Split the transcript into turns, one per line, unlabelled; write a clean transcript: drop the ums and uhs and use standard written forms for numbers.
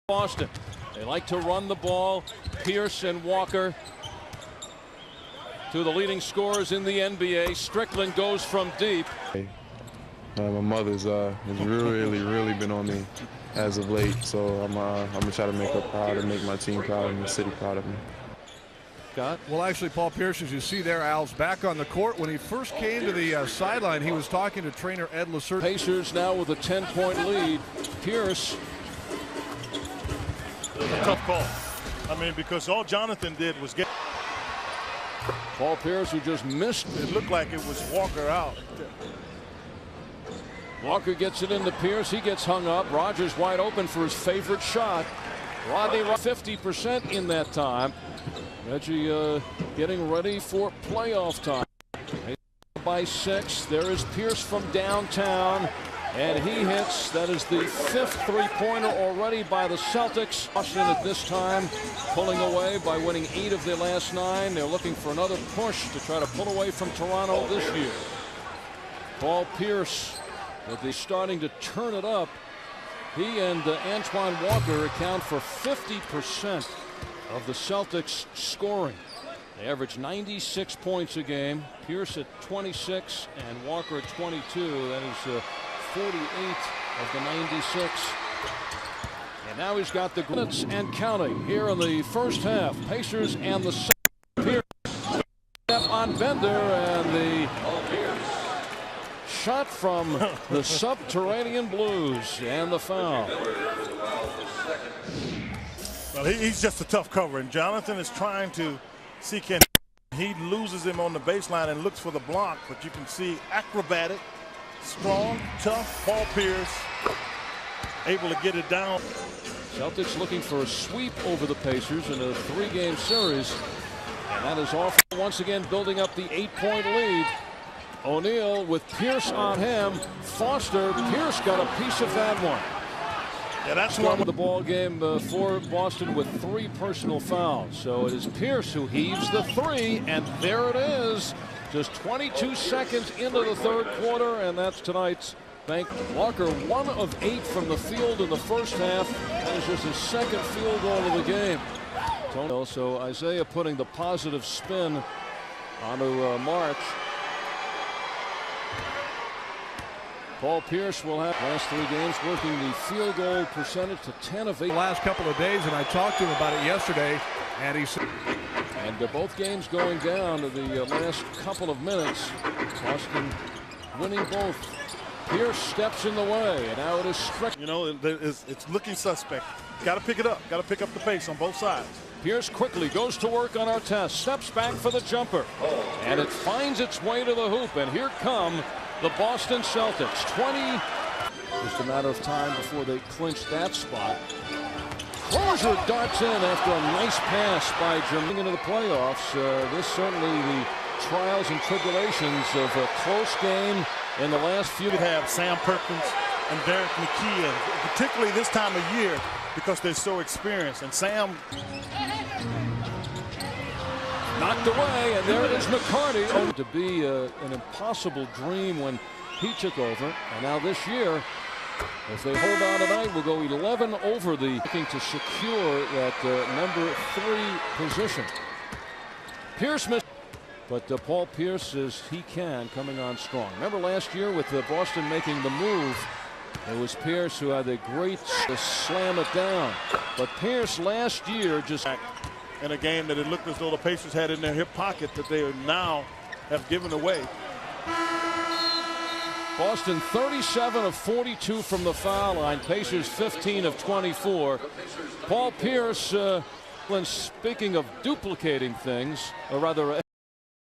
Boston. They like to run the ball. Pierce and Walker, two of the leading scorers in the NBA. Strickland goes from deep.
My mother's really been on me as of late, so I'm gonna try to make her proud and make my team proud and the city proud of me.
Scott?
Well, actually, Paul Pierce, as you see there, Al's back on the court. When he first came to the sideline, he was talking to trainer Ed Lasser.
Pacers now with a 10-point lead. Pierce.
It was a tough call. I mean, because all Jonathan did was get.
Paul Pierce, who just missed.
It looked like it was Walker out.
Walker gets it into Pierce. He gets hung up. Rogers wide open for his favorite shot. Rodney 50% in that time. Reggie getting ready for playoff time. By 6. There is Pierce from downtown. And he hits. That is the 5th three-pointer already by the Celtics. Boston at this time pulling away by winning 8 of their last 9. They're looking for another push to try to pull away from Toronto this year. Paul Pierce, but they're starting to turn it up. He and And1 Walker account for 50% of the Celtics scoring. They average 96 points a game. Pierce at 26 and Walker at 22. That is 48 of the 96. And now he's got the minutes and counting here in the first half. Pacers and the Pierce step on Bender, and the shot from the Subterranean Blues and the foul.
Well, he's just a tough cover, and Jonathan is trying to see can he loses him on the baseline and looks for the block, but you can see acrobatic, strong, tough Paul Pierce able to get it down.
Celtics looking for a sweep over the Pacers in a 3-game series, and that is off once again, building up the 8-point lead. O'Neal with Pierce on him. Foster. Pierce got a piece of that one.
Yeah, that's
started the ball game for Boston with 3 personal fouls. So it is Pierce who heaves the 3, and there it is. Just 22 seconds into the 3rd quarter, and that's tonight's bank. Walker 1 of 8 from the field in the first half. That is just his 2nd field goal of the game. So Isaiah putting the positive spin onto March. Paul Pierce will have last 3 games working the field goal percentage to 10 of 8.
The last couple of days, and I talked to him about it yesterday, and he said.
And both games going down to the last couple of minutes. Boston winning both. Pierce steps in the way, and now it is Strickland.
You know, it's looking suspect. Got to pick it up. Got to pick up the pace on both sides.
Pierce quickly goes to work on Artest. Steps back for the jumper, and it finds its way to the hoop. And here come the Boston Celtics. 20. Just a matter of time before they clinch that spot. Croshere darts in after a nice pass by Jamal into the playoffs. This certainly the trials and tribulations of a close game in the last few.
You could have Sam Perkins and Derek McKee, and particularly this time of year because they're so experienced. And Sam
knocked away, and there is McCarty. To be an impossible dream when he took over, and now this year, if they hold on tonight, we'll go 11 over the looking to secure that number 3 position. Pierce missed, but Paul Pierce says he can, coming on strong. Remember last year with Boston making the move, it was Pierce who had the great to slam it down. But Pierce last year just
in a game that it looked as though the Pacers had in their hip pocket that they now have given away.
Boston 37 of 42 from the foul line. Pacers 15 of 24. Paul Pierce, when speaking of duplicating things, or rather